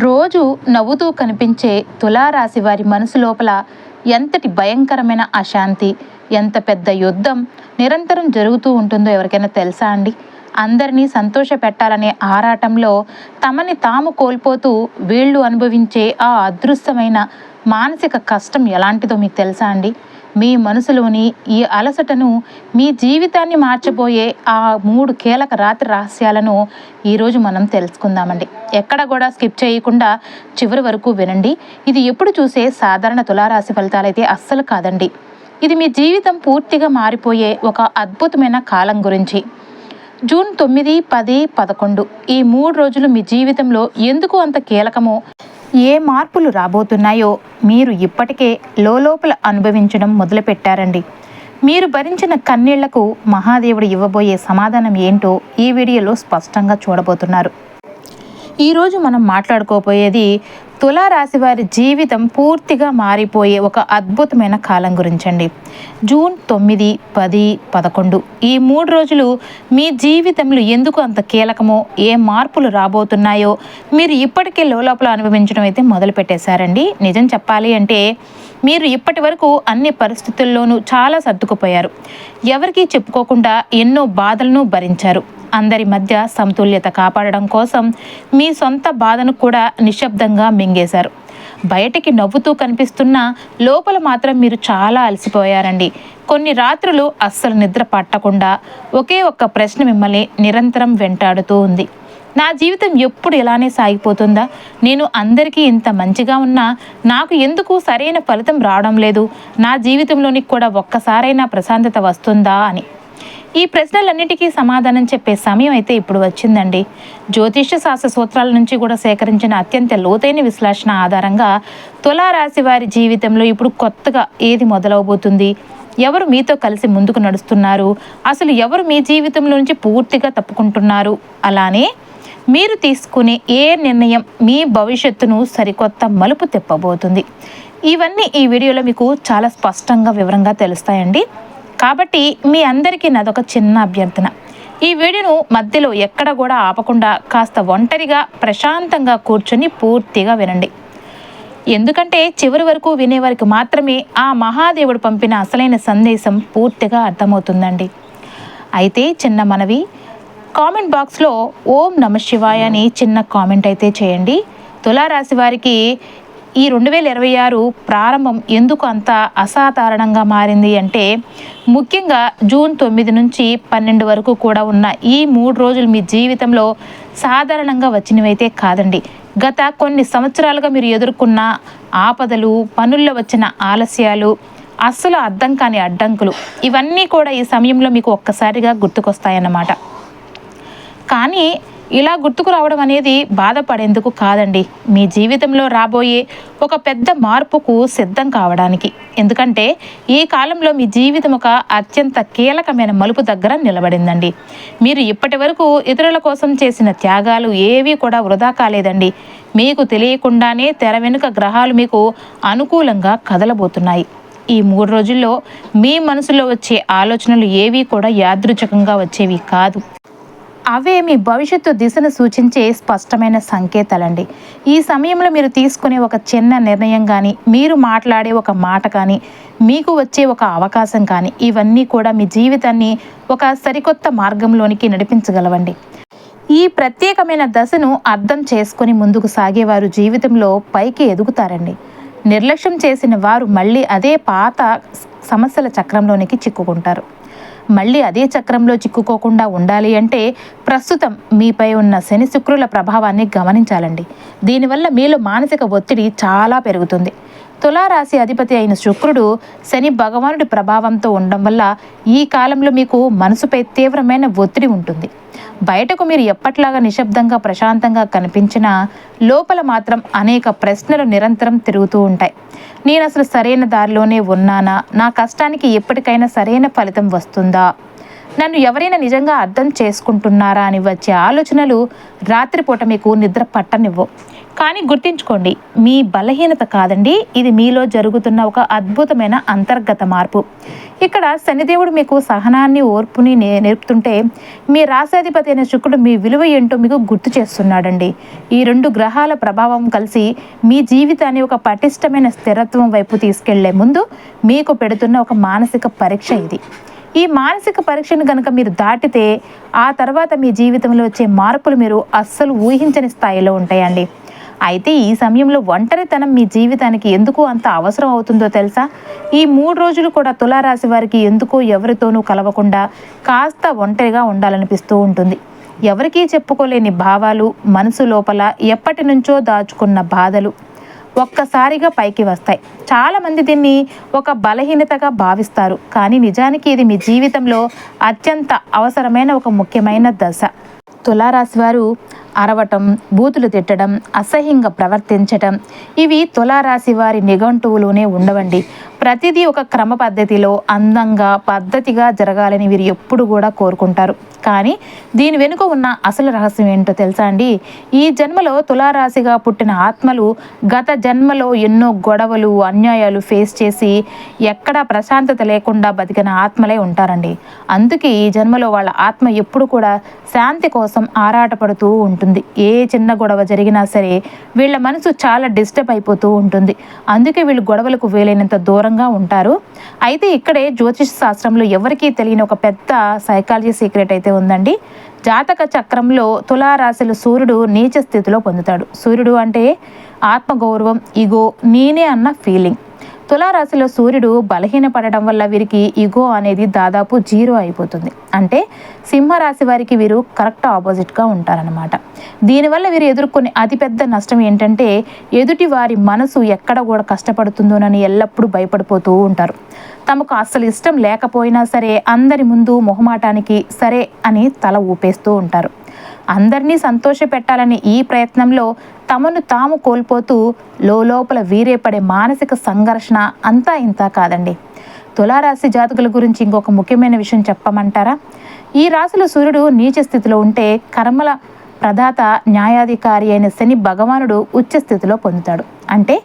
రోజు నవ్వుతూ కనిపించే తులారాశి వారి మనసు లోపల ఎంతటి భయంకరమైన అశాంతి, ఎంత పెద్ద యుద్ధం నిరంతరం జరుగుతూ ఉంటుందో ఎవరికైనా తెలుసా అండి? అందరినీ సంతోష పెట్టాలనే ఆరాటంలో తమని తాము కోల్పోతూ వీళ్ళు అనుభవించే ఆ అదృశ్యమైన మానసిక కష్టం ఎలాంటిదో మీకు తెలుసా అండి? మీ మనసులోని ఈ అలసటను, మీ జీవితాన్ని మార్చబోయే ఆ 3 కీలక రాత్రి రహస్యాలను ఈరోజు మనం తెలుసుకుందామండి. ఎక్కడ కూడా స్కిప్ చేయకుండా చివరి వరకు వినండి. ఇది ఎప్పుడు చూసే సాధారణ తులారాశి ఫలితాలైతే అస్సలు కాదండి. ఇది మీ జీవితం పూర్తిగా మారిపోయే ఒక అద్భుతమైన కాలం గురించి. జూన్ 9, 10, 11 ఈ 3 రోజులు మీ జీవితంలో ఎందుకు అంత కీలకమో, ఏ మార్పులు రాబోతున్నాయో మీరు ఇప్పటికే లోపల అనుభవించడం మొదలుపెట్టారండి. మీరు భరించిన కన్నీళ్లకు మహాదేవుడు ఇవ్వబోయే సమాధానం ఏంటో ఈ వీడియోలో స్పష్టంగా చూడబోతున్నారు. ఈరోజు మనం మాట్లాడుకోబోయేది తులారాశి వారి జీవితం పూర్తిగా మారిపోయే ఒక అద్భుతమైన కాలం గురించండి. జూన్ 9, 10, 11 ఈ 3 రోజులు మీ జీవితంలో ఎందుకు అంత కీలకమో, ఏ మార్పులు రాబోతున్నాయో మీరు ఇప్పటికే లోపల అనుభవించడం అయితే మొదలు పెట్టేశారండి. నిజం చెప్పాలి అంటే మీరు ఇప్పటి వరకు అన్ని పరిస్థితుల్లోనూ చాలా సర్దుకుపోయారు. ఎవరికీ చెప్పుకోకుండా ఎన్నో బాధలను భరించారు. అందరి మధ్య సమతుల్యత కాపాడడం కోసం మీ సొంత బాధను కూడా నిశ్శబ్దంగా మింగేశారు. బయటికి నవ్వుతూ కనిపిస్తున్నా లోపల మాత్రం మీరు చాలా అలసిపోయారండి. కొన్ని రాత్రులు అస్సలు నిద్ర పట్టకుండా ఒకే ఒక్క ప్రశ్న మిమ్మల్ని నిరంతరం వెంటాడుతూ ఉంది. నా జీవితం ఎప్పుడు ఇలానే సాగిపోతుందా? నేను అందరికీ ఇంత మంచిగా ఉన్నా నాకు ఎందుకు సరైన ఫలితం రావడం లేదు? నా జీవితంలోనికి కూడా ఒక్కసారైనా ప్రశాంతత వస్తుందా అని. ఈ ప్రశ్నలన్నిటికీ సమాధానం చెప్పే సమయం అయితే ఇప్పుడు వచ్చిందండి. జ్యోతిష్య శాస్త్ర సూత్రాల నుంచి కూడా సేకరించిన అత్యంత లోతైన విశ్లేషణ ఆధారంగా తులారాశి వారి జీవితంలో ఇప్పుడు కొత్తగా ఏది మొదలవబోతుంది, ఎవరు మీతో కలిసి ముందుకు నడుస్తున్నారు, అసలు ఎవరు మీ జీవితంలో నుంచి పూర్తిగా తప్పుకుంటున్నారు, అలానే మీరు తీసుకునే ఏ నిర్ణయం మీ భవిష్యత్తును సరికొత్త మలుపు తిప్పబోతుంది. ఇవన్నీ ఈ వీడియోలో మీకు చాలా స్పష్టంగా వివరంగా తెలుస్తాయండి. కాబట్టి మీ అందరికీ నాదొక చిన్న అభ్యర్థన. ఈ వీడియోను మధ్యలో ఎక్కడ కూడా ఆపకుండా కాస్త ఒంటరిగా ప్రశాంతంగా కూర్చొని పూర్తిగా వినండి. ఎందుకంటే చివరి వరకు వినేవారికి మాత్రమే ఆ మహాదేవుడు పంపిన అసలైన సందేశం పూర్తిగా అర్థమవుతుందండి. అయితే చిన్న మనవి, కామెంట్ బాక్స్లో ఓం నమ శివాయ అని చిన్న కామెంట్ అయితే చేయండి. తులారాశి వారికి ఈ 2026 ప్రారంభం ఎందుకు అంత అసాధారణంగా మారింది అంటే, ముఖ్యంగా జూన్ 9 నుంచి 12 వరకు కూడా ఉన్న ఈ 3 రోజులు మీ జీవితంలో సాధారణంగా వచ్చినవైతే కాదండి. గత కొన్ని సంవత్సరాలుగా మీరు ఎదుర్కొన్న ఆపదలు, పనుల్లో వచ్చిన ఆలస్యాలు, అస్సలు అర్థం కాని అడ్డంకులు, ఇవన్నీ కూడా ఈ సమయంలో మీకు ఒక్కసారిగా గుర్తుకొస్తాయన్నమాట. కానీ ఇలా గుర్తుకు రావడం అనేది బాధపడేందుకు కాదండి, మీ జీవితంలో రాబోయే ఒక పెద్ద మార్పుకు సిద్ధం కావడానికి. ఎందుకంటే ఈ కాలంలో మీ జీవితం ఒక అత్యంత కీలకమైన మలుపు దగ్గర నిలబడిందండి. మీరు ఇప్పటి వరకు ఇతరుల కోసం చేసిన త్యాగాలు ఏవీ కూడా వృధా కాలేదండి. మీకు తెలియకుండానే తెర వెనుక గ్రహాలు మీకు అనుకూలంగా కదలబోతున్నాయి. ఈ 3 రోజుల్లో మీ మనసులో వచ్చే ఆలోచనలు ఏవీ కూడా యాదృచ్ఛికంగా వచ్చేవి కాదు. అవే మీ భవిష్యత్తు దిశను సూచించే స్పష్టమైన సంకేతాలండి. ఈ సమయంలో మీరు తీసుకునే ఒక చిన్న నిర్ణయం కానీ, మీరు మాట్లాడే ఒక మాట కానీ, మీకు వచ్చే ఒక అవకాశం కానీ, ఇవన్నీ కూడా మీ జీవితాన్ని ఒక సరికొత్త మార్గంలోనికి నడిపించగలవండి. ఈ ప్రత్యేకమైన దశను అర్థం చేసుకొని ముందుకు సాగేవారు జీవితంలో పైకి ఎదుగుతారండి. నిర్లక్ష్యం చేసిన వారు మళ్ళీ అదే పాత సమస్యల చక్రంలోనికి చిక్కుకుంటారు. మళ్ళీ అదే చక్రంలో చిక్కుకోకుండా ఉండాలి అంటే ప్రస్తుతం మీపై ఉన్న శని శుక్రుల ప్రభావాన్ని గమనించాలండి. దీనివల్ల మీలో మానసిక ఒత్తిడి చాలా పెరుగుతుంది. తులారాశి అధిపతి అయిన శుక్రుడు శని భగవానుడి ప్రభావంతో ఉండడం వల్ల ఈ కాలంలో మీకు మనసుపై తీవ్రమైన ఒత్తిడి ఉంటుంది. బయటకు మీరు ఎప్పట్లాగా నిశ్శబ్దంగా ప్రశాంతంగా కనిపించినా లోపల మాత్రం అనేక ప్రశ్నలు నిరంతరం తిరుగుతూ ఉంటాయి. నేను అసలు సరైన దారిలోనే ఉన్నానా? నా కష్టానికి ఎప్పటికైనా సరైన ఫలితం వస్తుందా? నన్ను ఎవరైనా నిజంగా అర్థం చేసుకుంటున్నారా అని వచ్చే ఆలోచనలు రాత్రిపూట మీకు నిద్ర పట్టనివ్వవు. కానీ గుర్తుంచుకోండి, మీ బలహీనత కాదండి, ఇది మీలో జరుగుతున్న ఒక అద్భుతమైన అంతర్గత మార్పు. ఇక్కడ శనిదేవుడు మీకు సహనాన్ని, ఓర్పుని నేర్పుతుంటే, మీ రాశాధిపతి అయిన శుక్రుడు మీ విలువ ఏంటో మీకు గుర్తు చేస్తున్నాడండి. ఈ 2 గ్రహాల ప్రభావం కలిసి మీ జీవితాన్ని ఒక పటిష్టమైన స్థిరత్వం వైపు తీసుకెళ్లే ముందు మీకు పెడుతున్న ఒక మానసిక పరీక్ష ఇది. ఈ మానసిక పరీక్షను కనుక మీరు దాటితే ఆ తర్వాత మీ జీవితంలో వచ్చే మార్పులు మీరు అస్సలు ఊహించని స్థాయిలో ఉంటాయండి. అయితే ఈ సమయంలో ఒంటరితనం మీ జీవితానికి ఎందుకు అంత అవసరం అవుతుందో తెలుసా? ఈ 3 రోజులు కూడా తులారాశి వారికి ఎందుకో ఎవరితోనూ కలవకుండా కాస్త ఒంటరిగా ఉండాలనిపిస్తూ ఉంటుంది. ఎవరికీ చెప్పుకోలేని భావాలు, మనసు లోపల ఎప్పటి నుంచో దాచుకున్న బాధలు ఒక్కసారిగా పైకి వస్తాయి. చాలామంది దీన్ని ఒక బలహీనతగా భావిస్తారు, కానీ నిజానికి ఇది మీ జీవితంలో అత్యంత అవసరమైన ఒక ముఖ్యమైన దశ. తులారాశి వారు అరవటం, బూతులు తిట్టడం, అసహ్యంగా ప్రవర్తించటం ఇవి తులారాశి వారి నిఘంటువులోనే ఉండవండి. ప్రతిదీ ఒక క్రమ పద్ధతిలో అందంగా పద్ధతిగా జరగాలని వీరు ఎప్పుడు కూడా కోరుకుంటారు. కానీ దీని వెనుక ఉన్న అసలు రహస్యం ఏంటో తెలుసా అండి? ఈ జన్మలో తులారాశిగా పుట్టిన ఆత్మలు గత జన్మలో ఎన్నో గొడవలు, అన్యాయాలు ఫేస్ చేసి ఎక్కడా ప్రశాంతత లేకుండా బతికిన ఆత్మలే ఉంటారండి. అందుకే ఈ జన్మలో వాళ్ళ ఆత్మ ఎప్పుడు కూడా శాంతి కోసం ఆరాటపడుతూ ఉంటుంది. ఏ చిన్న గొడవ జరిగినా సరే వీళ్ళ మనసు చాలా డిస్టర్బ్ అయిపోతూ ఉంటుంది. అందుకే వీళ్ళు గొడవలకు వీలైనంత దూరంగా ఉంటారు. అయితే ఇక్కడే జ్యోతిష శాస్త్రంలో ఎవరికీ తెలియని ఒక పెద్ద సైకాలజీ సీక్రెట్ అయితే ఉందండి. జాతక చక్రంలో తులారాశిలో సూర్యుడు నీచ స్థితిలో పొందుతాడు. సూర్యుడు అంటే ఆత్మగౌరవం, ఈగో, నేనే అన్న ఫీలింగ్. తులారాశిలో సూర్యుడు బలహీనపడడం వల్ల వీరికి ఈగో అనేది దాదాపు 0 అయిపోతుంది. అంటే సింహరాశి వారికి వీరు కరెక్ట్ ఆపోజిట్గా ఉంటారనమాట. దీనివల్ల వీరు ఎదుర్కొనే అతిపెద్ద నష్టం ఏంటంటే ఎదుటి వారి మనసు ఎక్కడ కూడా కష్టపడుతుందోనని ఎల్లప్పుడూ భయపడిపోతూ ఉంటారు. తమకు అస్సలు ఇష్టం లేకపోయినా సరే అందరి ముందు మొహమాటానికి సరే అని తల ఊపేస్తూ ఉంటారు. అందరినీ సంతోష పెట్టాలని ఈ ప్రయత్నంలో తమను తాము కోల్పోతూ లోపల వీరే పడే మానసిక సంఘర్షణ అంతా ఇంత కాదండి. తులారాశి జాతకుల గురించి ఇంకొక ముఖ్యమైన విషయం చెప్పమంటారా? ఈ రాశిలో సూర్యుడు నీచ స్థితిలో ఉంటే కర్మల ప్రదాత న్యాయాధికారి అయిన శని భగవానుడు ఉచ్చ స్థితిలో పొందుతాడు. అంటే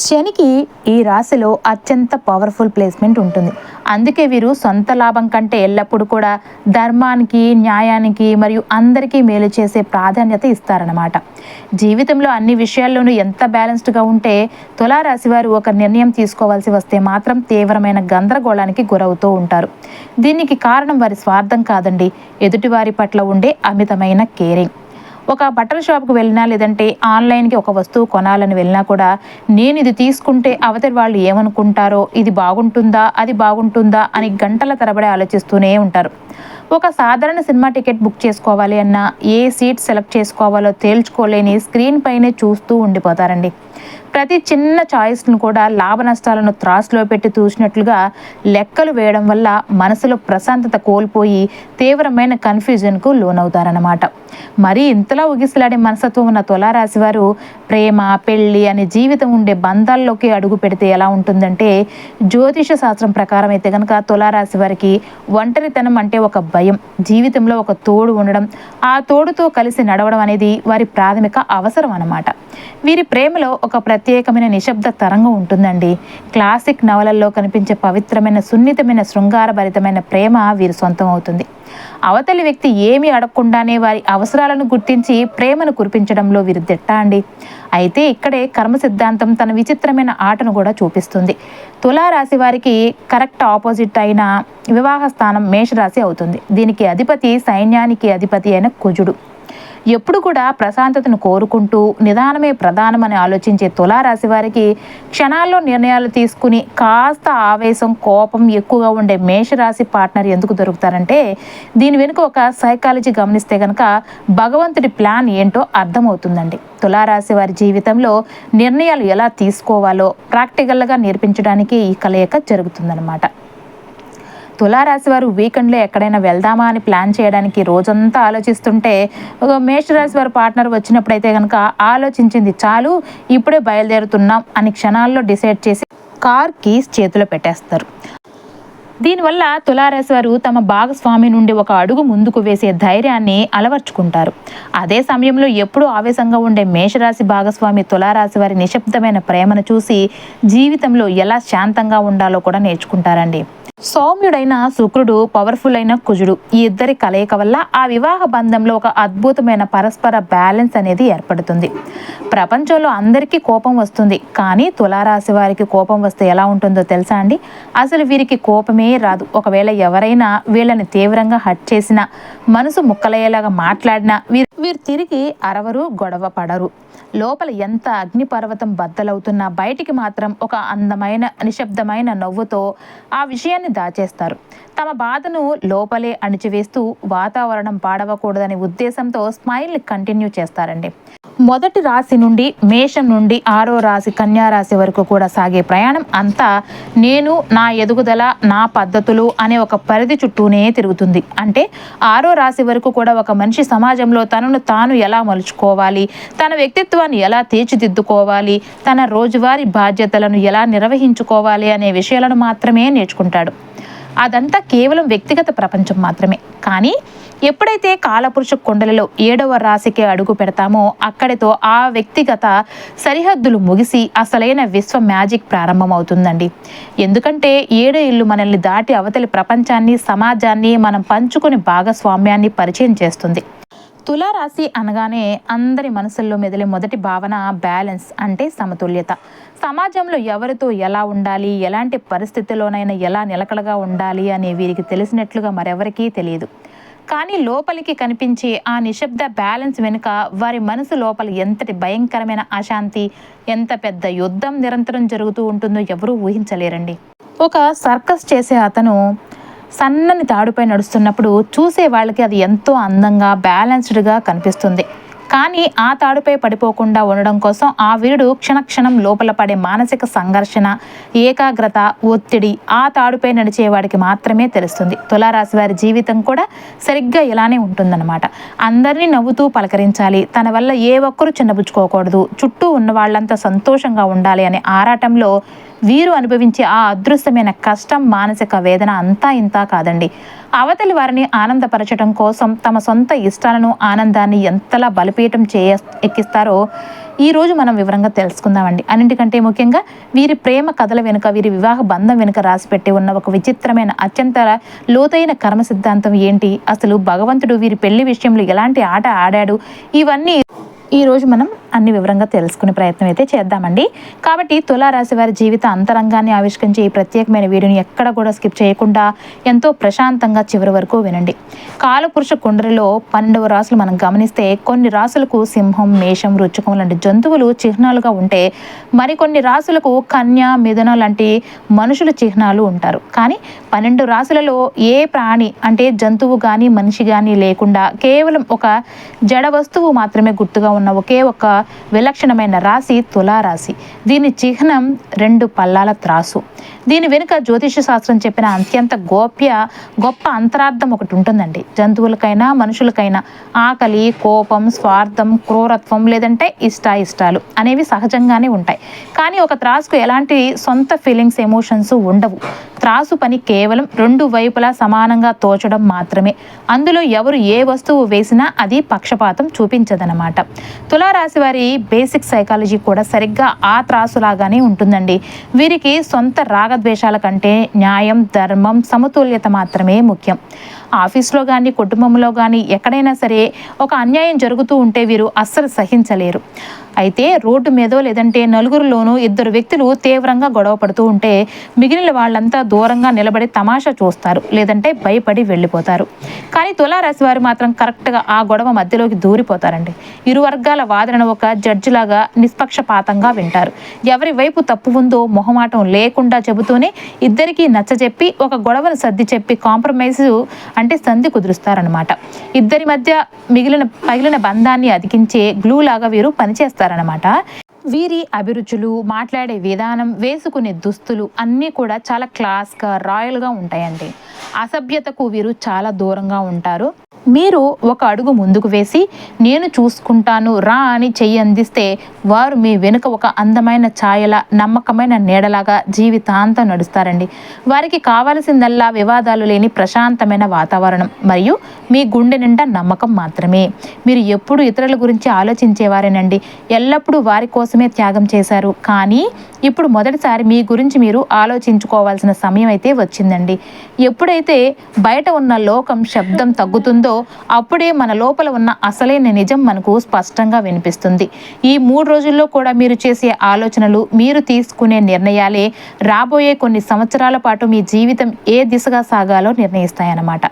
శనికి ఈ రాశిలో అత్యంత పవర్ఫుల్ ప్లేస్మెంట్ ఉంటుంది. అందుకే వీరు సొంత లాభం కంటే ఎల్లప్పుడూ కూడా ధర్మానికి, న్యాయానికి మరియు అందరికీ మేలు చేసే ప్రాధాన్యత ఇస్తారన్నమాట. జీవితంలో అన్ని విషయాల్లోనూ ఎంత బ్యాలెన్స్డ్గా ఉంటే తులారాశి వారు ఒక నిర్ణయం తీసుకోవాల్సి వస్తే మాత్రం తీవ్రమైన గందరగోళానికి గురవుతూ ఉంటారు. దీనికి కారణం వారి స్వార్థం కాదండి, ఎదుటివారి పట్ల ఉండే అమితమైన కేరింగ్. ఒక బట్టల షాప్కి వెళ్ళినా లేదంటే ఆన్లైన్కి ఒక వస్తువు కొనాలని వెళ్ళినా కూడా నేను ఇది తీసుకుంటే అవతలి వాళ్ళు ఏమనుకుంటారో, ఇది బాగుంటుందా అది బాగుంటుందా అని గంటల తరబడి ఆలోచిస్తూనే ఉంటారు. ఒక సాధారణ సినిమా టికెట్ బుక్ చేసుకోవాలి అన్నా ఏ సీట్ సెలెక్ట్ చేసుకోవాలో తేల్చుకోలేని స్క్రీన్ పైనే చూస్తూ ఉండిపోతారండి. ప్రతి చిన్న చాయిస్ను కూడా లాభ నష్టాలను త్రాసులో పెట్టి చూసినట్లుగా లెక్కలు వేయడం వల్ల మనసులో ప్రశాంతత కోల్పోయి తీవ్రమైన కన్ఫ్యూజన్కు లోనవుతారన్నమాట. మరీ ఇంతలా ఉగిసలాడే మనస్తత్వం ఉన్న తులారాశి వారు ప్రేమ, పెళ్లి అనే జీవితం ఉండే బంధాల్లోకి అడుగు పెడితే ఎలా ఉంటుందంటే, జ్యోతిష శాస్త్రం ప్రకారం అయితే కనుక తులారాశి వారికి ఒంటరితనం అంటే ఒక భయం, జీవితంలో ఒక తోడు ఉండడం, ఆ తోడుతో కలిసి నడవడం అనేది వారి ప్రాథమిక అవసరం అన్నమాట. వీరి ప్రేమలో ఒక ప్రత్యేకమైన నిశ్శబ్ద తరంగం ఉంటుందండి. క్లాసిక్ నవలల్లో కనిపించే పవిత్రమైన, సున్నితమైన, శృంగారభరితమైన ప్రేమ వీరి సొంతం అవుతుంది. అవతలి వ్యక్తి ఏమీ అడగకుండానే వారి అవసరాలను గుర్తించి ప్రేమను కురిపించడంలో వీరు దిట్ట అండి. అయితే ఇక్కడే కర్మ సిద్ధాంతం తన విచిత్రమైన ఆటను కూడా చూపిస్తుంది. తులారాశి వారికి కరెక్ట్ ఆపోజిట్ అయిన వివాహ స్థానం మేషరాశి అవుతుంది. దీనికి అధిపతి సైన్యానికి అధిపతి అయిన కుజుడు. ఎప్పుడు కూడా ప్రశాంతతను కోరుకుంటూ నిదానమే ప్రధానమని ఆలోచించే తులారాశి వారికి క్షణాల్లో నిర్ణయాలు తీసుకుని కాస్త ఆవేశం, కోపం ఎక్కువగా ఉండే మేషరాశి పార్ట్నర్ ఎందుకు దొరుకుతారంటే, దీని వెనుక ఒక సైకాలజీ గమనిస్తే కనుక భగవంతుడి ప్లాన్ ఏంటో అర్థమవుతుందండి. తులారాశి వారి జీవితంలో నిర్ణయాలు ఎలా తీసుకోవాలో ప్రాక్టికల్గా నేర్పించడానికి ఈ కలయిక జరుగుతుందన్నమాట. తులారాశి వారు వీకెండ్లో ఎక్కడైనా వెళ్దామా అని ప్లాన్ చేయడానికి రోజంతా ఆలోచిస్తుంటే ఒక మేషరాశి వారి పార్ట్నర్ వచ్చినప్పుడైతే కనుక ఆలోచించింది చాలు, ఇప్పుడే బయలుదేరుతున్నాం అని క్షణాల్లో డిసైడ్ చేసి కార్ కీస్ చేతిలో పెట్టేస్తారు. దీనివల్ల తులారాశి వారు తమ భాగస్వామి నుండి ఒక అడుగు ముందుకు వేసే ధైర్యాన్ని అలవర్చుకుంటారు. అదే సమయంలో ఎప్పుడూ ఆవేశంగా ఉండే మేషరాశి భాగస్వామి తులారాశి వారి నిశ్శబ్దమైన ప్రేమను చూసి జీవితంలో ఎలా శాంతంగా ఉండాలో కూడా నేర్చుకుంటారండి. సౌమ్యుడైన శుక్రుడు, పవర్ఫుల్ అయిన కుజుడు, ఈ ఇద్దరి కలయిక వల్ల ఆ వివాహ బంధంలో ఒక అద్భుతమైన పరస్పర బ్యాలెన్స్ అనేది ఏర్పడుతుంది. ప్రపంచంలో అందరికీ కోపం వస్తుంది, కానీ తులారాశి వారికి కోపం వస్తే ఎలా ఉంటుందో తెలుసా అండి? అసలు వీరికి కోపమే రాదు. ఒకవేళ ఎవరైనా వీళ్ళని తీవ్రంగా హట్ చేసినా, మనసు ముక్కలయ్యేలాగా మాట్లాడినా వీరు తిరిగి అరవరు, గొడవ పడరు. లోపల ఎంత అగ్నిపర్వతం బద్దలవుతున్నా బయటికి మాత్రం ఒక అందమైన నిశ్శబ్దమైన నవ్వుతో ఆ విషయాన్ని దాచేస్తారు. తమ బాధను లోపలే అణిచివేస్తూ వాతావరణం పాడవకూడదనే ఉద్దేశంతో స్మైల్ని కంటిన్యూ చేస్తారండి. మొదటి రాశి నుండి మేషం నుండి 6వ రాశి కన్యా రాశి వరకు కూడా సాగే ప్రయాణం అంతా నేను, నా ఎదుగుదల, నా పద్ధతులు అనే ఒక పరిధి చుట్టూనే తిరుగుతుంది. అంటే 6వ రాశి వరకు కూడా ఒక మనిషి సమాజంలో తనను తాను ఎలా మలుచుకోవాలి, తన వ్యక్తిత్వాన్ని ఎలా తీర్చిదిద్దుకోవాలి, తన రోజువారీ బాధ్యతలను ఎలా నిర్వహించుకోవాలి అనే విషయాలను మాత్రమే నేర్చుకుంటాడు. అదంతా కేవలం వ్యక్తిగత ప్రపంచం మాత్రమే. కానీ ఎప్పుడైతే కాలపురుష కుండలిలో 7వ రాశికి అడుగు పెడతామో అక్కడితో ఆ వ్యక్తిగత సరిహద్దులు ముగిసి అసలైన విశ్వ మ్యాజిక్ ప్రారంభమవుతుందండి. ఎందుకంటే 7వ ఇల్లు మనల్ని దాటి అవతలి ప్రపంచాన్ని, సమాజాన్ని, మనం పంచుకునే భాగస్వామ్యాన్ని పరిచయం చేస్తుంది. తులారాశి అనగానే అందరి మనసుల్లో మెదిలే మొదటి భావన బ్యాలెన్స్, అంటే సమతుల్యత. సమాజంలో ఎవరితో ఎలా ఉండాలి, ఎలాంటి పరిస్థితుల్లోనైనా ఎలా నిలకడగా ఉండాలి అనే వీరికి తెలిసినట్లుగా మరెవరికీ తెలియదు. కానీ లోపలికి కనిపించే ఆ నిశ్శబ్ద బ్యాలెన్స్ వెనుక వారి మనసు లోపల ఎంతటి భయంకరమైన అశాంతి, ఎంత పెద్ద యుద్ధం నిరంతరం జరుగుతూ ఉంటుందో ఎవరూ ఊహించలేరండి. ఒక సర్కస్ చేసే అతను సన్నని తాడుపై నడుస్తున్నప్పుడు చూసే వాళ్ళకి అది ఎంతో అందంగా, బ్యాలెన్స్డ్గా కనిపిస్తుంది. కానీ ఆ తాడుపై పడిపోకుండా ఉండడం కోసం ఆ వీరుడు క్షణక్షణం లోపల పడే మానసిక సంఘర్షణ, ఏకాగ్రత, ఒత్తిడి ఆ తాడుపై నడిచేవాడికి మాత్రమే తెలుస్తుంది. తులారాశి వారి జీవితం కూడా సరిగ్గా ఇలానే ఉంటుందన్నమాట. అందరినీ నవ్వుతూ పలకరించాలి, తన వల్ల ఏ ఒక్కరూ చిన్నబుచ్చుకోకూడదు, చుట్టూ ఉన్న వాళ్ళంతా సంతోషంగా ఉండాలి అనే ఆరాటంలో వీరు అనుభవించే ఆ అదృశ్యమైన కష్టం, మానసిక వేదన అంతా ఇంతా కాదండి. అవతలి వారిని ఆనందపరచడం కోసం తమ సొంత ఇష్టాలను, ఆనందాన్ని ఎంతలా బలిపీఠం ఎక్కిస్తారో ఈరోజు మనం వివరంగా తెలుసుకుందామండి. అన్నింటికంటే ముఖ్యంగా వీరి ప్రేమ కథల వెనుక, వీరి వివాహ బంధం వెనుక రాసిపెట్టి ఉన్న ఒక విచిత్రమైన, అత్యంత లోతైన కర్మ సిద్ధాంతం ఏంటి, అసలు భగవంతుడు వీరి పెళ్లి విషయంలో ఎలాంటి ఆట ఆడాడు, ఇవన్నీ ఈరోజు మనం అన్ని వివరంగా తెలుసుకునే ప్రయత్నం అయితే చేద్దామండి. కాబట్టి తులారాశి వారి జీవిత అంతరంగాన్ని ఆవిష్కరించే ఈ ప్రత్యేకమైన వీడియోని ఎక్కడ కూడా స్కిప్ చేయకుండా ఎంతో ప్రశాంతంగా చివరి వరకు వినండి. కాలపురుష కుండలిలో 12వ రాశులు మనం గమనిస్తే కొన్ని రాశులకు సింహం, మేషం, వృశ్చికం లాంటి జంతువులు చిహ్నాలుగా ఉంటే మరికొన్ని రాశులకు కన్య, మిథునం లాంటి మనుషుల చిహ్నాలు ఉంటారు. కానీ 12 రాశులలో ఏ ప్రాణి, అంటే జంతువు కానీ మనిషి కానీ లేకుండా కేవలం ఒక జడ వస్తువు మాత్రమే గుర్తుగా ఉన్న ఒకే ఒక విలక్షణమైన రాశి తులారాశి. దీని చిహ్నం 2 పల్లాల త్రాసు. దీని వెనుక జ్యోతిష శాస్త్రం చెప్పిన అత్యంత గొప్ప అంతరార్థం ఒకటి ఉంటుందండి. జంతువులకైనా మనుషులకైనా ఆకలి, కోపం, స్వార్థం, క్రూరత్వం లేదంటే ఇష్టాలు అనేవి సహజంగానే ఉంటాయి. కానీ ఒక త్రాసుకు ఎలాంటి సొంత ఫీలింగ్స్, ఎమోషన్స్ ఉండవు. త్రాసు పని కేవలం 2 వైపులా సమానంగా తోచడం మాత్రమే. అందులో ఎవరు ఏ వస్తువు వేసినా అది పక్షపాతం చూపించదన్నమాట. తులారాశి వారి బేసిక్ సైకాలజీ కూడా సరిగ్గా ఆ త్రాసులాగానే ఉంటుందండి. వీరికి సొంత రాగద్వేషాల కంటే న్యాయం, ధర్మం, సమతుల్యత మాత్రమే ముఖ్యం. ఆఫీస్లో కానీ, కుటుంబంలో కానీ ఎక్కడైనా సరే ఒక అన్యాయం జరుగుతూ ఉంటే వీరు అస్సలు సహించలేరు. అయితే రోడ్డు మీదో లేదంటే నలుగురిలోనూ 2 వ్యక్తులు తీవ్రంగా గొడవ పడుతూ ఉంటే మిగిలిన వాళ్ళంతా దూరంగా నిలబడి తమాషా చూస్తారు, లేదంటే భయపడి వెళ్ళిపోతారు. కానీ తులారాశి వారు మాత్రం కరెక్ట్గా ఆ గొడవ మధ్యలోకి దూరిపోతారండి. ఇరు వర్గాల వాదనను ఒక జడ్జిలాగా నిష్పక్షపాతంగా వింటారు. ఎవరి వైపు తప్పు ఉందో మొహమాటం లేకుండా చెబుతూనే ఇద్దరికీ నచ్చజెప్పి ఒక గొడవను సర్ది చెప్పి కాంప్రమైజ్, అంటే సంధి కుదురుస్తారనమాట. ఇద్దరి మధ్య పగిలిన బంధాన్ని అతికించే గ్లూ లాగా వీరు పనిచేస్తారనమాట. వీరి అభిరుచులు, మాట్లాడే విధానం, వేసుకునే దుస్తులు అన్నీ కూడా చాలా క్లాస్‌గా, రాయల్‌గా ఉంటాయండి. అసభ్యతకు వీరు చాలా దూరంగా ఉంటారు. మీరు ఒక అడుగు ముందుకు వేసి నేను చూసుకుంటాను రా అని చెయ్యి అందిస్తే వారు మీ వెనుక ఒక అందమైన ఛాయల, నమ్మకమైన నీడలాగా జీవితాంతం నడుస్తారండి. వారికి కావలసిందల్లా వివాదాలు లేని ప్రశాంతమైన వాతావరణం మరియు మీ గుండె నిండా నమ్మకం మాత్రమే. మీరు ఎప్పుడు ఇతరుల గురించి ఆలోచించేవారేనండి. ఎల్లప్పుడూ వారి కోసమే త్యాగం చేశారు. కానీ ఇప్పుడు మొదటిసారి మీ గురించి మీరు ఆలోచించుకోవాల్సిన సమయం అయితే వచ్చిందండి. ఎప్పుడైతే బయట ఉన్న లోకం శబ్దం తగ్గుతుందో అప్పుడే మన లోపల ఉన్న అసలైన నిజం మనకు స్పష్టంగా వినిపిస్తుంది. ఈ 3 రోజుల్లో కూడా మీరు చేసే ఆలోచనలు, మీరు తీసుకునే నిర్ణయాలే రాబోయే కొన్ని సంవత్సరాల పాటు మీ జీవితం ఏ దిశగా సాగాలో నిర్ణయిస్తాయన్నమాట.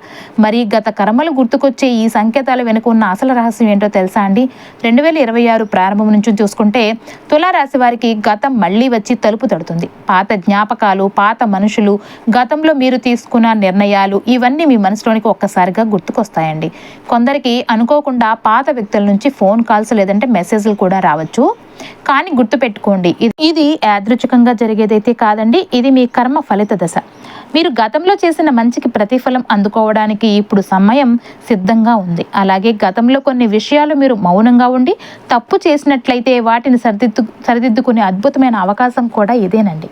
మరి గత కర్మలు గుర్తుకొచ్చే ఈ సంకేతాల వెనుక ఉన్న అసలు రహస్యం ఏంటో తెలుసా అండి? 2026 ప్రారంభం నుంచి చూసుకుంటే తులారాశి వారికి గతం మళ్ళీ వచ్చి తలుపు తడుతుంది. పాత జ్ఞాపకాలు, పాత మనుషులు, గతంలో మీరు తీసుకున్న నిర్ణయాలు ఇవన్నీ మీ మనసులోనికి ఒక్కసారిగా గుర్తుకొస్తాయండి. కొందరికి అనుకోకుండా పాత వ్యక్తుల నుంచి ఫోన్ కాల్స్ లేదంటే మెసేజ్లు కూడా రావచ్చు. కానీ గుర్తుపెట్టుకోండి, ఇది యాదృచ్ఛికంగా జరిగేదైతే కాదండి. ఇది మీ కర్మ ఫలిత దశ. మీరు గతంలో చేసిన మంచికి ప్రతిఫలం అందుకోవడానికి ఇప్పుడు సమయం సిద్ధంగా ఉంది. అలాగే గతంలో కొన్ని విషయాలు మీరు మౌనంగా ఉండి తప్పు చేసినట్లయితే వాటిని సరిదిద్దుకునే అద్భుతమైన అవకాశం కూడా ఇదేనండి.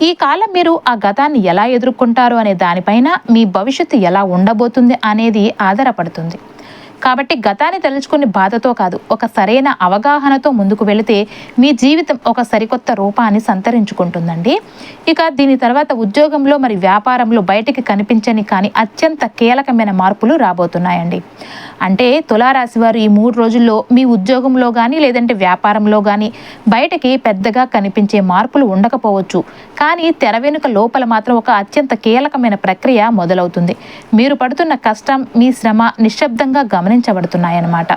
ఈ కాలం మీరు ఆ గతాన్ని ఎలా ఎదుర్కొంటారు అనే దానిపైన మీ భవిష్యత్తు ఎలా ఉండబోతుంది అనేది ఆధారపడుతుంది. కాబట్టి గతాన్ని తలుచుకుని బాధతో కాదు, ఒక సరైన అవగాహనతో ముందుకు వెళితే మీ జీవితం ఒక సరికొత్త రూపాన్ని సంతరించుకుంటుందండి. ఇక దీని తర్వాత ఉద్యోగంలో మరి వ్యాపారంలో బయటికి కనిపించని కానీ అత్యంత కీలకమైన మార్పులు రాబోతున్నాయండి. అంటే తులారాశి వారు ఈ 3 రోజుల్లో మీ ఉద్యోగంలో కానీ లేదంటే వ్యాపారంలో కానీ బయటకి పెద్దగా కనిపించే మార్పులు ఉండకపోవచ్చు. కానీ తెర వెనుక లోపల మాత్రం ఒక అత్యంత కీలకమైన ప్రక్రియ మొదలవుతుంది. మీరు పడుతున్న కష్టం, మీ శ్రమ నిశ్శబ్దంగా గమనించబడుతున్నాయన్నమాట.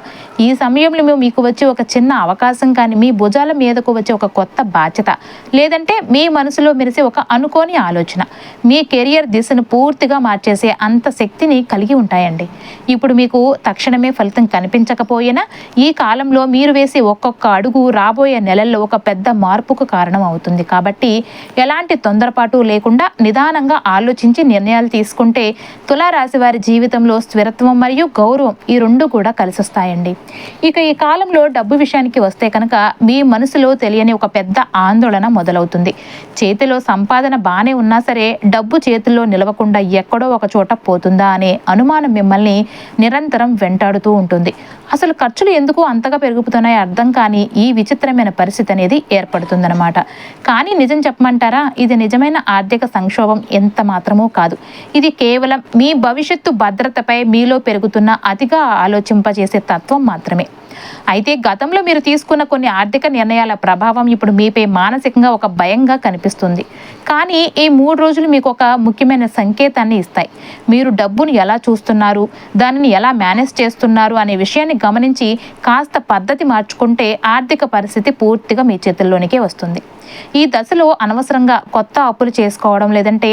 ఈ సమయంలో మీకు వచ్చే ఒక చిన్న అవకాశం కానీ, మీ భుజాల మీదకు వచ్చే ఒక కొత్త బాధ్యత, లేదంటే మీ మనసులో మెరిసే ఒక అనుకోని ఆలోచన మీ కెరియర్ దిశను పూర్తిగా మార్చేసే అంత శక్తిని కలిగి ఉంటాయండి. ఇప్పుడు మీకు తక్షణమే ఫలితం కనిపించకపోయినా ఈ కాలంలో మీరు వేసే ఒక్కొక్క అడుగు రాబోయే నెలల్లో ఒక పెద్ద మార్పుకు కారణం అవుతుంది. కాబట్టి ఎలాంటి తొందరపాటు లేకుండా నిదానంగా ఆలోచించి నిర్ణయాలు తీసుకుంటే తులారాశి వారి జీవితంలో స్థిరత్వం మరియు గౌరవం ఈ రెండు కూడా కలిసొస్తాయండి. ఇక ఈ కాలంలో డబ్బు విషయానికి వస్తే కనుక మీ మనసులో తెలియని ఒక పెద్ద ఆందోళన మొదలవుతుంది. చేతిలో సంపాదన బాగానే ఉన్నా సరే డబ్బు చేతుల్లో నిలవకుండా ఎక్కడో ఒక చోట పోతుందా అనే అనుమానం మిమ్మల్ని నిరంతరం వెంటాడుతూ ఉంటుంది. అసలు ఖర్చులు ఎందుకు అంతగా పెరుగుతున్నాయో అర్థం కాని ఈ విచిత్రమైన పరిస్థితి అనేది ఏర్పడుతుందన్నమాట. కానీ నిజం చెప్పమంటారా, ఇది నిజమైన ఆర్థిక సంక్షోభం ఎంత మాత్రమూ కాదు. ఇది కేవలం మీ భవిష్యత్తు భద్రతపై మీలో పెరుగుతున్న అతిగా ఆలోచింపజేసే తత్వం మాత్రమే. అయితే గతంలో మీరు తీసుకున్న కొన్ని ఆర్థిక నిర్ణయాల ప్రభావం ఇప్పుడు మీపై మానసికంగా ఒక భయంగా కనిపిస్తుంది. కానీ ఈ 3 రోజులు మీకు ఒక ముఖ్యమైన సంకేతాన్ని ఇస్తాయి. మీరు డబ్బును ఎలా చూస్తున్నారు, దానిని ఎలా మేనేజ్ చేస్తున్నారు అనే విషయాన్ని గమనించి కాస్త పద్ధతి మార్చుకుంటే ఆర్థిక పరిస్థితి పూర్తిగా మీ చేతుల్లోనికే వస్తుంది. ఈ దశలో అనవసరంగా కొత్త అప్పులు చేసుకోవడం లేదంటే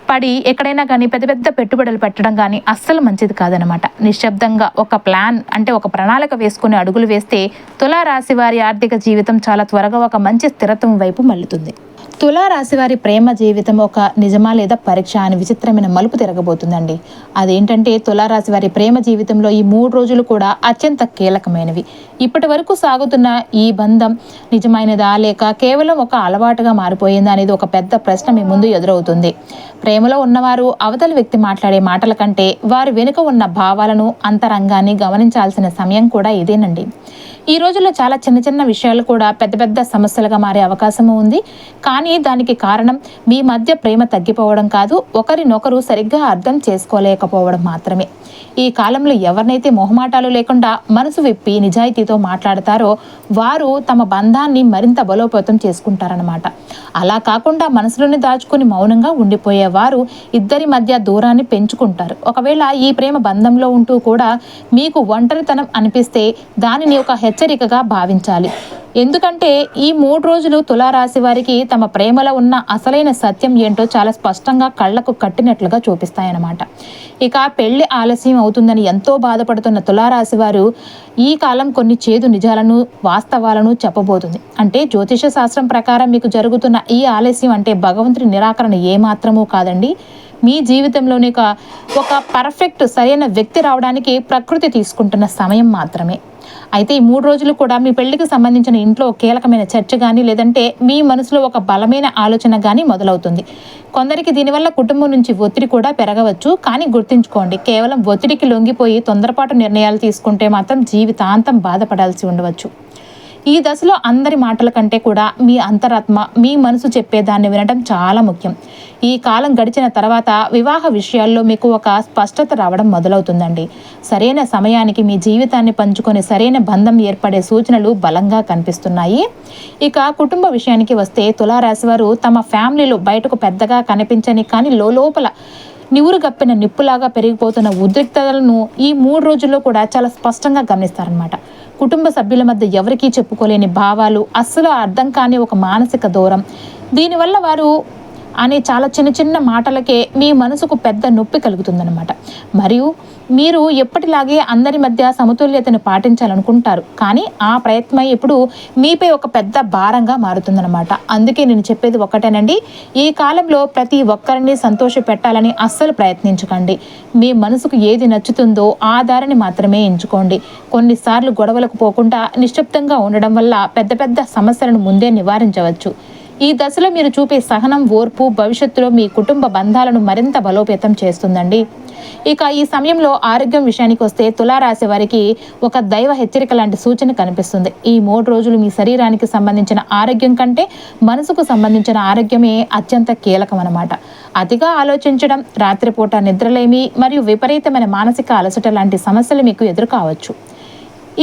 పడి ఎక్కడైనా కానీ పెద్ద పెద్ద పెట్టుబడులు పెట్టడం కానీ అస్సలు మంచిది కాదనమాట. నిశ్శబ్దంగా ఒక ప్లాన్ అంటే ఒక ప్రణాళిక వేసుకుని అడుగులు వేస్తే తులారాశి వారి ఆర్థిక జీవితం చాలా త్వరగా ఒక మంచి స్థిరత్వం వైపు మళ్ళుతుంది. తులారాశి వారి ప్రేమ జీవితం ఒక నిజమా లేదా పరీక్ష అని విచిత్రమైన మలుపు తిరగబోతుందండి. అదేంటంటే తులారాశి వారి ప్రేమ జీవితంలో ఈ 3 రోజులు కూడా అత్యంత కీలకమైనవి. ఇప్పటి వరకు సాగుతున్న ఈ బంధం నిజమైనదా లేక కేవలం ఒక అలవాటుగా మారిపోయిందా అనేది ఒక పెద్ద ప్రశ్న మీ ముందు ఎదురవుతుంది. ప్రేమలో ఉన్నవారు అవతలి వ్యక్తి మాట్లాడే మాటల కంటే వారి వెనుక ఉన్న భావాలను, అంతరంగాన్ని గమనించాల్సిన సమయం కూడా ఇదేనండి. ఈ రోజుల్లో చాలా చిన్న చిన్న విషయాలు కూడా పెద్ద పెద్ద సమస్యలుగా మారే అవకాశం ఉంది. కానీ దానికి కారణం మీ మధ్య ప్రేమ తగ్గిపోవడం కాదు, ఒకరినొకరు సరిగ్గా అర్థం చేసుకోలేకపోవడం మాత్రమే. ఈ కాలంలో ఎవరినైతే మొహమాటాలు లేకుండా మనసు విప్పి నిజాయితీతో మాట్లాడతారో వారు తమ బంధాన్ని మరింత బలోపేతం చేసుకుంటారన్నమాట. అలా కాకుండా మనసులోని దాచుకుని మౌనంగా ఉండిపోయేవారు ఇద్దరి మధ్య దూరాన్ని పెంచుకుంటారు. ఒకవేళ ఈ ప్రేమ బంధంలో ఉంటూ కూడా మీకు ఒంటరితనం అనిపిస్తే దానిని ఒక హెచ్చరికగా భావించాలి. ఎందుకంటే ఈ 3 రోజులు తులారాశి వారికి తమ ప్రేమలో ఉన్న అసలైన సత్యం ఏంటో చాలా స్పష్టంగా కళ్ళకు కట్టినట్లుగా చూపిస్తాయన్నమాట. ఇక పెళ్లి ఆలస్యం అవుతుందని ఎంతో బాధపడుతున్న తులారాశి వారు ఈ కాలం కొన్ని చేదు నిజాలను, వాస్తవాలను చెప్పబోతుంది. అంటే జ్యోతిష శాస్త్రం ప్రకారం మీకు జరుగుతున్న ఈ ఆలస్యం అంటే భగవంతుడి నిరాకరణ ఏమాత్రమూ కాదండి. మీ జీవితంలోని ఒక పర్ఫెక్ట్ సరైన వ్యక్తి రావడానికి ప్రకృతి తీసుకుంటున్న సమయం మాత్రమే. అయితే ఈ 3 రోజులు కూడా మీ పెళ్లికి సంబంధించిన ఇంట్లో కీలకమైన చర్చ కానీ, లేదంటే మీ మనసులో ఒక బలమైన ఆలోచన కానీ మొదలవుతుంది. కొందరికి దీనివల్ల కుటుంబం నుంచి ఒత్తిడి కూడా పెరగవచ్చు. కానీ గుర్తుంచుకోండి, కేవలం ఒత్తిడికి లొంగిపోయి తొందరపాటు నిర్ణయాలు తీసుకుంటే మాత్రం జీవితాంతం బాధపడాల్సి ఉండవచ్చు. ఈ దశలో అందరి మాటల కంటే కూడా మీ అంతరాత్మ, మీ మనసు చెప్పేదాన్ని వినడం చాలా ముఖ్యం. ఈ కాలం గడిచిన తర్వాత వివాహ విషయాల్లో మీకు ఒక స్పష్టత రావడం మొదలవుతుందండి. సరైన సమయానికి మీ జీవితాన్ని పంచుకొని సరైన బంధం ఏర్పడే సూచనలు బలంగా కనిపిస్తున్నాయి. ఇక కుటుంబ విషయానికి వస్తే తులారాశి వారు తమ ఫ్యామిలీలో బయటకు పెద్దగా కనిపించని కానీ లోపల నివురు గప్పిన నిప్పులాగా పెరిగిపోతున్న ఉద్రిక్తతలను ఈ 3 రోజుల్లో కూడా చాలా స్పష్టంగా గమనిస్తారనమాట. కుటుంబ సభ్యుల మధ్య ఎవరికీ చెప్పుకోలేని భావాలు, అస్సలు అర్థం కాని ఒక మానసిక దూరం, దీనివల్ల వారు అనే చాలా చిన్న చిన్న మాటలకే మీ మనసుకు పెద్ద నొప్పి కలుగుతుందన్నమాట. మరియు మీరు ఎప్పటిలాగే అందరి మధ్య సమతుల్యతను పాటించాలనుకుంటారు, కానీ ఆ ప్రయత్నం ఇప్పుడు మీపై ఒక పెద్ద భారంగా మారుతుందన్నమాట. అందుకే నేను చెప్పేది ఒకటేనండి, ఈ కాలంలో ప్రతి ఒక్కరిని సంతోష పెట్టాలని అస్సలు ప్రయత్నించకండి. మీ మనసుకు ఏది నచ్చుతుందో ఆ దారిని మాత్రమే ఎంచుకోండి. కొన్నిసార్లు గొడవలకు పోకుండా నిశ్శబ్దంగా ఉండడం వల్ల పెద్ద పెద్ద సమస్యలను ముందే నివారించవచ్చు. ఈ దశలో మీరు చూపే సహనం, ఓర్పు భవిష్యత్తులో మీ కుటుంబ బంధాలను మరింత బలోపేతం చేస్తుందండి. ఇక ఈ సమయంలో ఆరోగ్యం విషయానికి వస్తే తులారాశి వారికి ఒక దైవ హెచ్చరిక లాంటి సూచన కనిపిస్తుంది. ఈ 3 రోజులు మీ శరీరానికి సంబంధించిన ఆరోగ్యం కంటే మనసుకు సంబంధించిన ఆరోగ్యమే అత్యంత కీలకం అన్నమాట. అతిగా ఆలోచించడం, రాత్రిపూట నిద్రలేమి మరియు విపరీతమైన మానసిక అలసట లాంటి సమస్యలు మీకు ఎదురు కావచ్చు.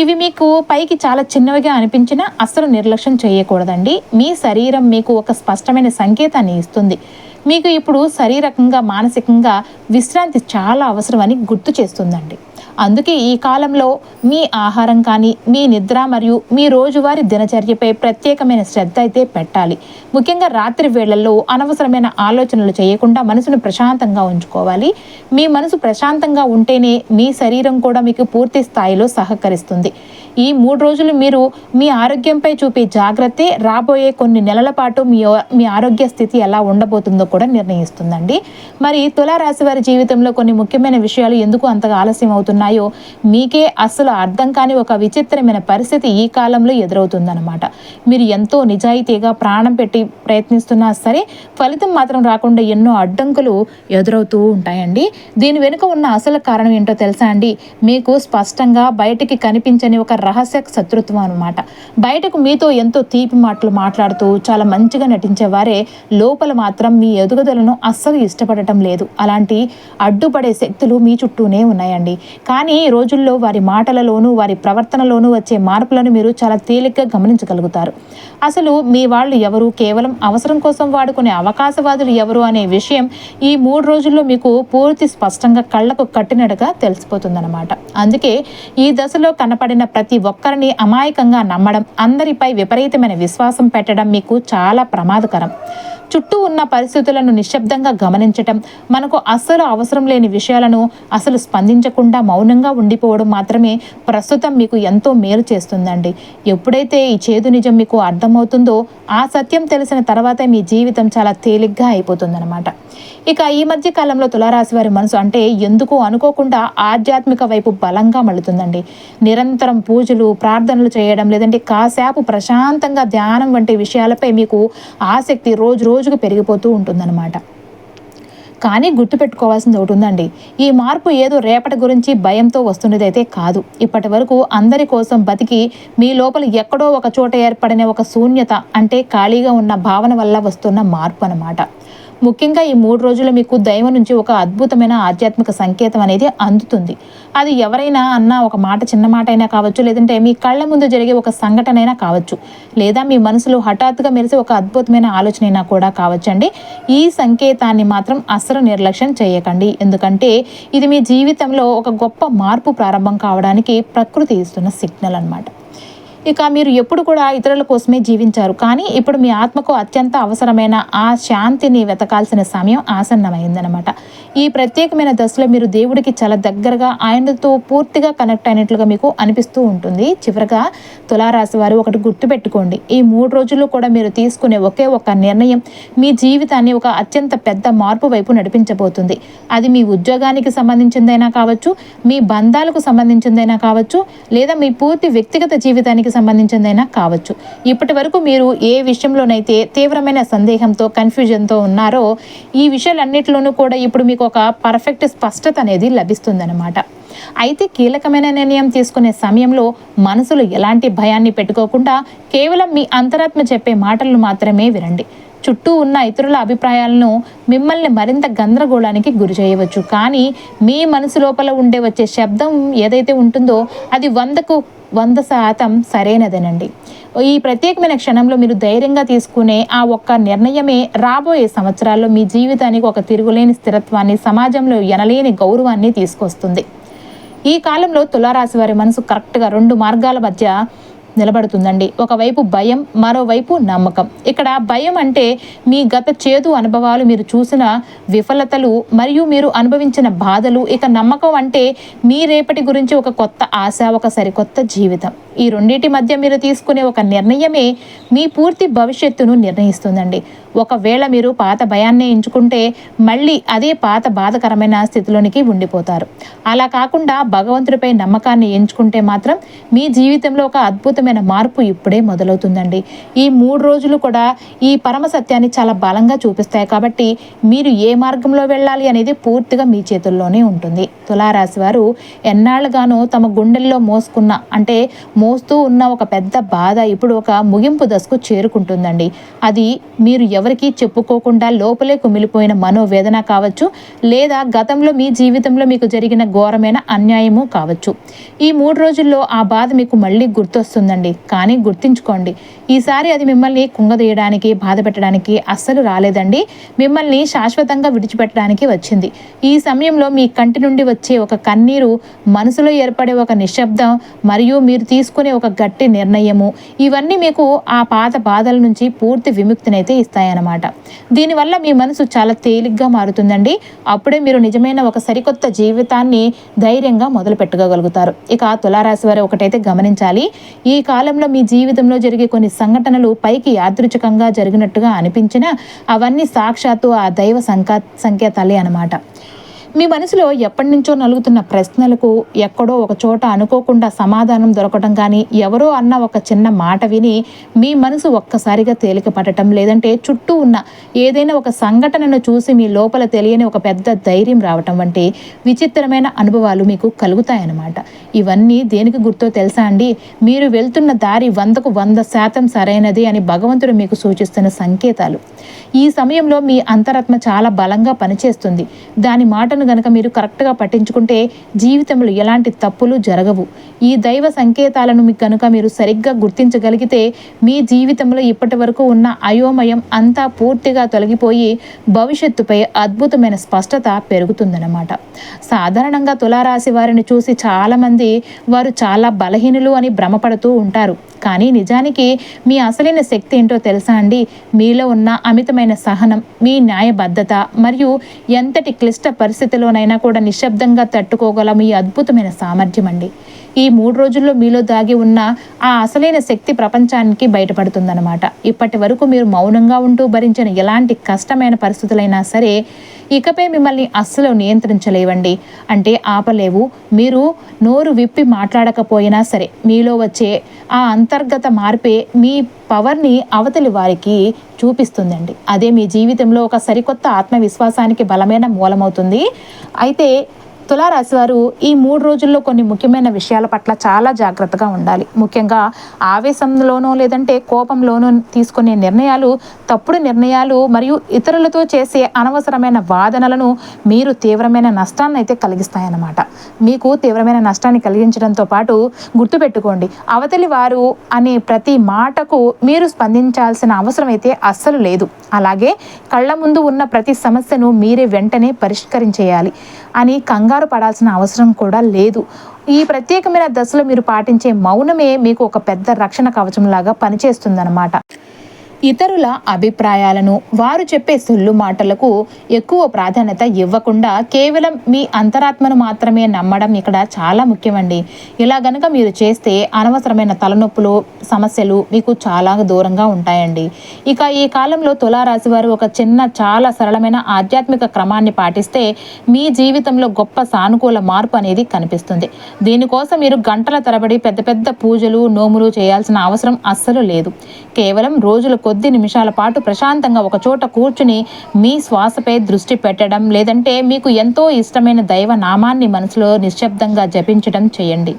ఇవి మీకు పైకి చాలా చిన్నవిగా అనిపించినా అస్సలు నిర్లక్ష్యం చేయకూడదండి. మీ శరీరం మీకు ఒక స్పష్టమైన సంకేతాన్ని ఇస్తుంది. మీకు ఇప్పుడు శారీరకంగా, మానసికంగా విశ్రాంతి చాలా అవసరమని గుర్తు చేస్తుందండి. అందుకే ఈ కాలంలో మీ ఆహారం కానీ, మీ నిద్ర మరియు మీ రోజువారీ దినచర్యపై ప్రత్యేకమైన శ్రద్ధ అయితే పెట్టాలి. ముఖ్యంగా రాత్రి వేళల్లో అనవసరమైన ఆలోచనలు చేయకుండా మనసును ప్రశాంతంగా ఉంచుకోవాలి. మీ మనసు ప్రశాంతంగా ఉంటేనే మీ శరీరం కూడా మీకు పూర్తి స్థాయిలో సహకరిస్తుంది. ఈ 3 రోజులు మీరు మీ ఆరోగ్యంపై చూపే జాగ్రత్తే రాబోయే కొన్ని నెలల పాటు మీ ఆరోగ్య స్థితి ఎలా ఉండబోతుందో కూడా నిర్ణయిస్తుందండి. మరి తులారాశి వారి జీవితంలో కొన్ని ముఖ్యమైన విషయాలు ఎందుకు అంతగా ఆలస్యం అవుతున్నాయో మీకే అస్సలు అర్థం కాని ఒక విచిత్రమైన పరిస్థితి ఈ కాలంలో ఎదురవుతుందన్నమాట. మీరు ఎంతో నిజాయితీగా ప్రాణం పెట్టి ప్రయత్నిస్తున్నా సరే ఫలితం మాత్రం రాకుండా ఎన్నో అడ్డంకులు ఎదురవుతూ ఉంటాయండి. దీని వెనుక ఉన్న అసలు కారణం ఏంటో తెలుసా అండి? మీకు స్పష్టంగా బయటికి కనిపించని ఒక రహస్య శత్రుత్వం అనమాట. బయటకు మీతో ఎంతో తీపి మాటలు మాట్లాడుతూ చాలా మంచిగా నటించేవారే లోపల మాత్రం మీ ఎదుగుదలను అస్సలు ఇష్టపడటం లేదు. అలాంటి అడ్డుపడే శక్తులు మీ చుట్టూనే ఉన్నాయండి. కానీ ఈ రోజుల్లో వారి మాటలలోనూ వారి ప్రవర్తనలోనూ వచ్చే మార్పులను మీరు చాలా తేలిగ్గా గమనించగలుగుతారు. అసలు మీ వాళ్ళు ఎవరు, కేవలం అవసరం కోసం వాడుకునే అవకాశవాదులు ఎవరు అనే విషయం ఈ 3 రోజుల్లో మీకు పూర్తి స్పష్టంగా కళ్ళకు కట్టినట్టుగా తెలిసిపోతుందన్నమాట. అందుకే ఈ దశలో కనపడిన ప్రతి ఒక్కరిని అమాయకంగా నమ్మడం, అందరిపై విపరీతమైన విశ్వాసం పెట్టడం మీకు చాలా ప్రమాదకరం. చుట్టూ ఉన్న పరిస్థితులను నిశ్శబ్దంగా గమనించటం, మనకు అస్సలు అవసరం లేని విషయాలను అసలు స్పందించకుండా మౌనంగా ఉండిపోవడం మాత్రమే ప్రస్తుతం మీకు ఎంతో మేలు చేస్తుందండి. ఎప్పుడైతే ఈ చేదు నిజం మీకు అర్థమవుతుందో ఆ సత్యం తెలిసిన తర్వాతే మీ జీవితం చాలా తేలిగ్గా అయిపోతుందన్నమాట. ఇక ఈ మధ్య కాలంలో తులారాశి వారి మనసు అంటే ఎందుకు అనుకోకుండా ఆధ్యాత్మిక వైపు బలంగా మళ్ళుతుందండి. నిరంతరం పూజలు, ప్రార్థనలు చేయడం, లేదంటే కాసేపు ప్రశాంతంగా ధ్యానం వంటి విషయాలపై మీకు ఆసక్తి రోజు రోజుకు పెరిగిపోతూ ఉంటుందన్నమాట. కానీ గుర్తుపెట్టుకోవాల్సింది ఒకటి ఉందండి. ఈ మార్పు ఏదో రేపటి గురించి భయంతో వస్తున్నదైతే కాదు. ఇప్పటి వరకు అందరి కోసం బతికి మీ లోపల ఎక్కడో ఒక చోట ఏర్పడిన ఒక శూన్యత, అంటే ఖాళీగా ఉన్న భావన వల్ల వస్తున్న మార్పు అన్నమాట. ముఖ్యంగా ఈ 3 రోజులు మీకు దైవం నుంచి ఒక అద్భుతమైన ఆధ్యాత్మిక సంకేతం అనేది అందుతుంది. అది ఎవరైనా అన్న ఒక మాట, చిన్న మాట అయినా కావచ్చు, లేదంటే మీ కళ్ళ ముందు జరిగే ఒక సంఘటన అయినా కావచ్చు, లేదా మీ మనసులో హఠాత్తుగా మెరిసే ఒక అద్భుతమైన ఆలోచన అయినా కూడా కావచ్చండి. ఈ సంకేతాన్ని మాత్రం అస్సలు నిర్లక్ష్యం చేయకండి. ఎందుకంటే ఇది మీ జీవితంలో ఒక గొప్ప మార్పు ప్రారంభం కావడానికి ప్రకృతి ఇస్తున్న సిగ్నల్ అన్నమాట. ఇక మీరు ఎప్పుడు కూడా ఇతరుల కోసమే జీవించారు, కానీ ఇప్పుడు మీ ఆత్మకు అత్యంత అవసరమైన ఆ శాంతిని వెతకాల్సిన సమయం ఆసన్నమైందనమాట. ఈ ప్రత్యేకమైన దశలో మీరు దేవుడికి చాలా దగ్గరగా, ఆయనతో పూర్తిగా కనెక్ట్ అయినట్లుగా మీకు అనిపిస్తూ ఉంటుంది. చివరగా తులారాశి వారు ఒకటి గుర్తుపెట్టుకోండి, ఈ 3 రోజుల్లో కూడా మీరు తీసుకునే ఒకే ఒక నిర్ణయం మీ జీవితాన్ని ఒక అత్యంత పెద్ద మార్పు వైపు నడిపించబోతుంది. అది మీ ఉద్యోగానికి సంబంధించిందైనా కావచ్చు, మీ బంధాలకు సంబంధించిందైనా కావచ్చు, లేదా మీ పూర్తి వ్యక్తిగత జీవితానికి సంబంధించిందైనా కావచ్చు. ఇప్పటి వరకు మీరు ఏ విషయంలోనైతే తీవ్రమైన సందేహంతో, కన్ఫ్యూజన్తో ఉన్నారో, ఈ విషయాలన్నిటిలోనూ కూడా ఇప్పుడు మీకు ఒక పర్ఫెక్ట్ స్పష్టత అనేది లభిస్తుందన్నమాట. అయితే కీలకమైన నిర్ణయం తీసుకునే సమయంలో మనసులో ఎలాంటి భయాన్ని పెట్టుకోకుండా కేవలం మీ అంతరాత్మ చెప్పే మాటలను మాత్రమే వినండి. చుట్టూ ఉన్న ఇతరుల అభిప్రాయాలను మిమ్మల్ని మరింత గందరగోళానికి గురి చేయవచ్చు, కానీ మీ మనసు లోపల వచ్చే శబ్దం ఏదైతే ఉంటుందో అది 100కు 100% సరైనదేనండి. ఈ ప్రత్యేకమైన క్షణంలో మీరు ధైర్యంగా తీసుకునే ఆ ఒక్క నిర్ణయమే రాబోయే సంవత్సరాల్లో మీ జీవితానికి ఒక తిరుగులేని స్థిరత్వాన్ని, సమాజంలో ఎనలేని గౌరవాన్ని తీసుకొస్తుంది. ఈ కాలంలో తులారాశి వారి మనసు కరెక్ట్గా 2 మార్గాల మధ్య నిలబడుతుందండి. ఒకవైపు భయం, మరోవైపు నమ్మకం. ఇక్కడ భయం అంటే మీ గత చేదు అనుభవాలు, మీరు చూసిన విఫలతలు మరియు మీరు అనుభవించిన బాధలు. ఇక నమ్మకం అంటే మీ రేపటి గురించి ఒక కొత్త ఆశ, ఒక సరికొత్త జీవితం. ఈ రెండింటి మధ్య మీరు తీసుకునే ఒక నిర్ణయమే మీ పూర్తి భవిష్యత్తును నిర్ణయిస్తుందండి. ఒకవేళ మీరు పాత భయాన్ని ఎంచుకుంటే మళ్ళీ అదే పాత బాధకరమైన స్థితిలోనికి ఉండిపోతారు. అలా కాకుండా భగవంతుడిపై నమ్మకాన్ని ఎంచుకుంటే మాత్రం మీ జీవితంలో ఒక అద్భుతమైన మార్పు ఇప్పుడే మొదలవుతుందండి. ఈ 3 రోజులు కూడా ఈ పరమ సత్యాన్ని చాలా బలంగా చూపిస్తాయి. కాబట్టి మీరు ఏ మార్గంలో వెళ్ళాలి అనేది పూర్తిగా మీ చేతుల్లోనే ఉంటుంది. తులారాశి వారు ఎన్నాళ్ళుగానో తమ గుండెల్లో మోస్తూ ఉన్న ఒక పెద్ద బాధ ఇప్పుడు ఒక ముగింపు దశకు చేరుకుంటుందండి. అది మీరు ఎవరికీ చెప్పుకోకుండా లోపలే కుమిలిపోయిన మనోవేదన కావచ్చు, లేదా గతంలో మీ జీవితంలో మీకు జరిగిన ఘోరమైన అన్యాయము కావచ్చు. ఈ 3 రోజుల్లో ఆ బాధ మీకు మళ్ళీ గుర్తొస్తుందండి. కానీ గుర్తుంచుకోండి, ఈసారి అది మిమ్మల్ని కుంగదీయడానికి, బాధ పెట్టడానికి అస్సలు రాలేదండి. మిమ్మల్ని శాశ్వతంగా విడిచిపెట్టడానికి వచ్చింది. ఈ సమయంలో మీ కంటి నుండి వచ్చే ఒక కన్నీరు, మనసులో ఏర్పడే ఒక నిశ్శబ్దం మరియు మీరు తీసుకునే ఒక గట్టి నిర్ణయము, ఇవన్నీ మీకు ఆ పాత బాధల నుంచి పూర్తి విముక్తినైతే ఇస్తాయన్నమాట. దీనివల్ల మీ మనసు చాలా తేలిగ్గా మారుతుందండి. అప్పుడే మీరు నిజమైన ఒక సరికొత్త జీవితాన్ని ధైర్యంగా మొదలు పెట్టుకోగలుగుతారు. ఇక తులారాశి వారు ఒకటైతే గమనించాలి, ఈ కాలంలో మీ జీవితంలో జరిగే కొన్ని సంఘటనలు పైకి యాదృచ్ఛికంగా జరిగినట్టుగా అనిపించినా అవన్నీ సాక్షాత్తు ఆ దైవ సంకేతాలే అన్నమాట. మీ మనసులో ఎప్పటి నుంచో నలుగుతున్న ప్రశ్నలకు ఎక్కడో ఒక చోట అనుకోకుండా సమాధానం దొరకటం, కానీ ఎవరో అన్న ఒక చిన్న మాట విని మీ మనసు ఒక్కసారిగా తేలిక పడటం, లేదంటే చుట్టూ ఉన్న ఏదైనా ఒక సంఘటనను చూసి మీ లోపల తెలియని ఒక పెద్ద ధైర్యం రావటం వంటి విచిత్రమైన అనుభవాలు మీకు కలుగుతాయన్నమాట. ఇవన్నీ దేనికి గుర్తో తెలుసా అండి? మీరు వెళ్తున్న దారి 100కు 100% సరైనది అని భగవంతుడు మీకు సూచిస్తున్న సంకేతాలు. ఈ సమయంలో మీ అంతరాత్మ చాలా బలంగా పనిచేస్తుంది. దాని మాటను గనక మీరు కరెక్ట్గా పట్టించుకుంటే జీవితంలో ఎలాంటి తప్పులు జరగవు. ఈ దైవ సంకేతాలను కనుక మీరు సరిగ్గా గుర్తించగలిగితే మీ జీవితంలో ఇప్పటి వరకు ఉన్న అయోమయం అంతా పూర్తిగా తొలగిపోయి భవిష్యత్తుపై అద్భుతమైన స్పష్టత పెరుగుతుందన్నమాట. సాధారణంగా తులారాశి వారిని చూసి చాలామంది వారు చాలా బలహీనులు అని భ్రమపడుతూ ఉంటారు. కానీ నిజానికి మీ అసలైన శక్తి ఏంటో తెలుసా అండి? మీలో ఉన్న అమితమైన సహనం, మీ న్యాయబద్ధత మరియు ఎంతటి క్లిష్ట పరిస్థితిలోనైనా కూడా నిశ్శబ్దంగా తట్టుకోగల మీ అద్భుతమైన సామర్థ్యం అండి. ఈ 3 రోజుల్లో మీలో దాగి ఉన్న ఆ అసలైన శక్తి ప్రపంచానికి బయటపడుతుందన్నమాట. ఇప్పటి వరకు మీరు మౌనంగా ఉంటూ భరించిన ఎలాంటి కష్టమైన పరిస్థితులైనా సరే ఇకపై మిమ్మల్ని అస్సలు నియంత్రించలేవండి. అంటే ఆపలేవు. మీరు నోరు విప్పి మాట్లాడకపోయినా సరే మీలో వచ్చే ఆ అంతర్గత మార్పే మీ పవర్ని అవతలి వారికి చూపిస్తుందండి. అదే మీ జీవితంలో ఒక సరికొత్త ఆత్మవిశ్వాసానికి బలమైన మూలమవుతుంది. అయితే తులారాశి వారు ఈ 3 రోజుల్లో కొన్ని ముఖ్యమైన విషయాల పట్ల చాలా జాగ్రత్తగా ఉండాలి. ముఖ్యంగా ఆవేశంలోనో లేదంటే కోపంలోనో తీసుకునే నిర్ణయాలు, తప్పుడు నిర్ణయాలు మరియు ఇతరులతో చేసే అనవసరమైన వాదనలను మీరు తీవ్రమైన నష్టాన్ని అయితే కలిగిస్తాయన్నమాట. మీకు తీవ్రమైన నష్టాన్ని కలిగించడంతో పాటు గుర్తుపెట్టుకోండి, అవతలి వారు అనే ప్రతి మాటకు మీరు స్పందించాల్సిన అవసరం అయితే అస్సలు లేదు. అలాగే కళ్ళ ముందు ఉన్న ప్రతి సమస్యను మీరే వెంటనే పరిష్కరించేయాలి అని కంగారు కంగారు పడాల్సిన అవసరం కూడా లేదు. ఈ ప్రత్యేకమైన దశలో మీరు పాటించే మౌనమే మీకు ఒక పెద్ద రక్షణ కవచంలాగా పనిచేస్తుందన్నమాట. ఇతరుల అభిప్రాయాలను, వారు చెప్పే సొల్లు మాటలకు ఎక్కువ ప్రాధాన్యత ఇవ్వకుండా కేవలం మీ అంతరాత్మను మాత్రమే నమ్మడం ఇక్కడ చాలా ముఖ్యమండి. ఇలా గనుక మీరు చేస్తే అనవసరమైన తలనొప్పులు, సమస్యలు మీకు చాలా దూరంగా ఉంటాయండి. ఇక ఈ కాలంలో తులారాశి వారు ఒక చాలా సరళమైన ఆధ్యాత్మిక క్రమాన్ని పాటిస్తే మీ జీవితంలో గొప్ప సానుకూల మార్పు అనేది కనిపిస్తుంది. దీనికోసం మీరు గంటల తరబడి పెద్ద పెద్ద పూజలు, నోములు చేయాల్సిన అవసరం అస్సలు లేదు. కేవలం రోజుల కొద్ది నిమిషాల పాటు ప్రశాంతంగా ఒక చోట కూర్చుని మీ శ్వాసపై దృష్టి పెట్టడం, లేదంటే మీకు ఎంతో ఇష్టమైన దైవ నామాన్ని మనసులో నిశ్శబ్దంగా జపించడం చేయండి.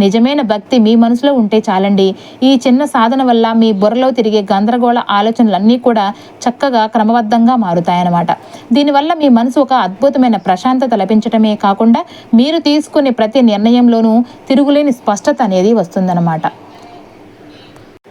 నిజమైన భక్తి మీ మనసులో ఉంటే చాలండి. ఈ చిన్న సాధన వల్ల మీ బుర్రలో తిరిగే గందరగోళ ఆలోచనలన్నీ కూడా చక్కగా క్రమబద్ధంగా మారుతాయన్నమాట. దీనివల్ల మీ మనసు ఒక అద్భుతమైన ప్రశాంతత లభించటమే కాకుండా మీరు తీసుకునే ప్రతి నిర్ణయంలోనూ తిరుగులేని స్పష్టత అనేది వస్తుందన్నమాట.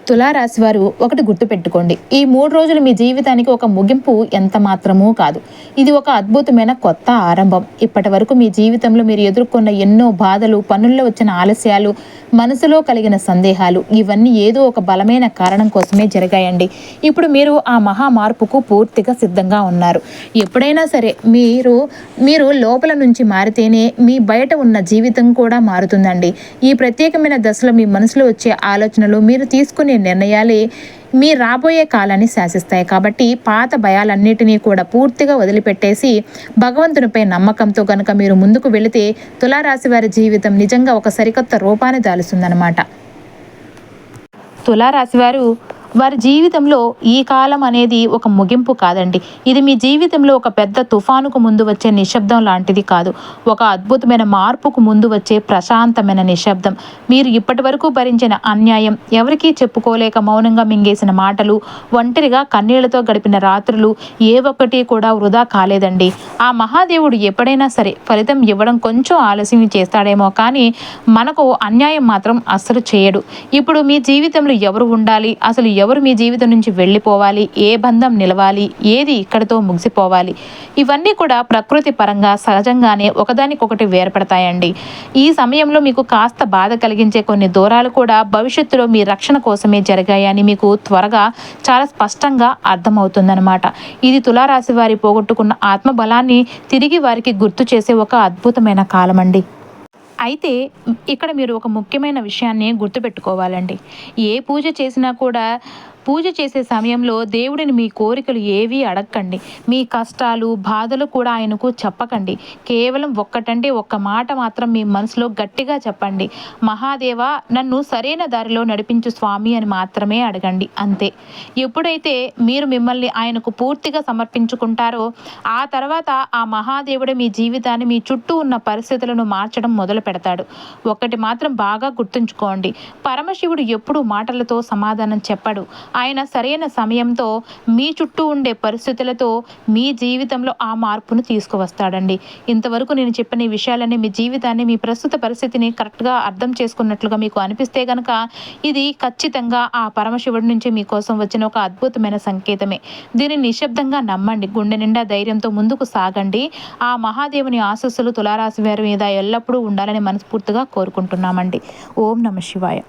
తులారాశి వారు ఒకటి గుర్తుపెట్టుకోండి, ఈ 3 రోజులు మీ జీవితానికి ఒక ముగింపు ఎంత మాత్రమూ కాదు. ఇది ఒక అద్భుతమైన కొత్త ఆరంభం. ఇప్పటి వరకు మీ జీవితంలో మీరు ఎదుర్కొన్న ఎన్నో బాధలు, పనుల్లో వచ్చిన ఆలస్యాలు, మనసులో కలిగిన సందేహాలు, ఇవన్నీ ఏదో ఒక బలమైన కారణం కోసమే జరిగాయండి. ఇప్పుడు మీరు ఆ మహా మార్పుకు పూర్తిగా సిద్ధంగా ఉన్నారు. ఎప్పుడైనా సరే మీరు లోపల నుంచి మారితేనే మీ బయట ఉన్న జీవితం కూడా మారుతుందండి. ఈ ప్రత్యేకమైన దశలో మీ మనసులో వచ్చే ఆలోచనలు, మీరు తీసుకునే నిర్ణయాలే మీ రాబోయే కాలాన్ని శాసిస్తాయి. కాబట్టి పాత భయాలన్నిటినీ కూడా పూర్తిగా వదిలిపెట్టేసి భగవంతునిపై నమ్మకంతో గనుక మీరు ముందుకు వెళితే తులారాశి వారి జీవితం నిజంగా ఒక సరికొత్త రూపాన్ని దాలుస్తుందన్నమాట. తులారాశి వారి జీవితంలో ఈ కాలం అనేది ఒక ముగింపు కాదండి. ఇది మీ జీవితంలో ఒక పెద్ద తుఫానుకు ముందు వచ్చే నిశ్శబ్దం లాంటిది కాదు. ఒక అద్భుతమైన మార్పుకు ముందు వచ్చే ప్రశాంతమైన నిశ్శబ్దం. మీరు ఇప్పటి వరకు భరించిన అన్యాయం, ఎవరికీ చెప్పుకోలేక మౌనంగా మింగేసిన మాటలు, ఒంటరిగా కన్నీళ్లతో గడిపిన రాత్రులు ఏ ఒక్కటి కూడా వృధా కాలేదండి. ఆ మహాదేవుడు ఎప్పుడైనా సరే ఫలితం ఇవ్వడం కొంచెం ఆలస్యం చేస్తాడేమో, కానీ మనకు అన్యాయం మాత్రం అస్సలు చేయడు. ఇప్పుడు మీ జీవితంలో ఎవరు ఉండాలి, అసలు ఎవరు మీ జీవితం నుంచి వెళ్ళిపోవాలి, ఏ బంధం నిలవాలి, ఏది ఇక్కడితో ముగిసిపోవాలి, ఇవన్నీ కూడా ప్రకృతి పరంగా సహజంగానే ఒకదానికొకటి వేర్పడతాయండి. ఈ సమయంలో మీకు కాస్త బాధ కలిగించే కొన్ని దూరాలు కూడా భవిష్యత్తులో మీ రక్షణ కోసమే జరిగాయని మీకు త్వరగా చాలా స్పష్టంగా అర్థమవుతుందన్నమాట. ఇది తులారాశి వారి పోగొట్టుకున్న ఆత్మబలాన్ని తిరిగి వారికి గుర్తు చేసే ఒక అద్భుతమైన కాలం అండి. అయితే ఇక్కడ మీరు ఒక ముఖ్యమైన విషయాన్ని గుర్తుపెట్టుకోవాలండి. ఏ పూజ చేసినా కూడా పూజ చేసే సమయంలో దేవుడిని మీ కోరికలు ఏవీ అడగకండి. మీ కష్టాలు, బాధలు కూడా ఆయనకు చెప్పకండి. కేవలం ఒక్క మాట మాత్రం మీ మనసులో గట్టిగా చెప్పండి. మహాదేవా, నన్ను సరైన దారిలో నడిపించు స్వామి అని మాత్రమే అడగండి, అంతే. ఎప్పుడైతే మీరు మిమ్మల్ని ఆయనకు పూర్తిగా సమర్పించుకుంటారో ఆ తర్వాత ఆ మహాదేవుడే మీ జీవితాన్ని, మీ చుట్టూ ఉన్న పరిస్థితులను మార్చడం మొదలు పెడతాడు. ఒకటి మాత్రం బాగా గుర్తుంచుకోండి, పరమశివుడు ఎప్పుడూ మాటలతో సమాధానం చెప్పడు. ఆయన సరైన సమయంతో మీ చుట్టూ ఉండే పరిస్థితులతో మీ జీవితంలో ఆ మార్పును తీసుకువస్తాడండి. ఇంతవరకు నేను చెప్పిన ఈ విషయాలన్నీ మీ జీవితాన్ని, మీ ప్రస్తుత పరిస్థితిని కరెక్ట్గా అర్థం చేసుకున్నట్లుగా మీకు అనిపిస్తే కనుక ఇది ఖచ్చితంగా ఆ పరమశివుడి నుంచి మీకోసం వచ్చిన ఒక అద్భుతమైన సంకేతమే. దీన్ని నిశ్శబ్దంగా నమ్మండి. గుండె నిండా ధైర్యంతో ముందుకు సాగండి. ఆ మహాదేవుని ఆశీస్సులు తులారాశి వారి మీద ఎల్లప్పుడూ ఉండాలని మనస్ఫూర్తిగా కోరుకుంటున్నామండి. ఓం నమః శివాయ.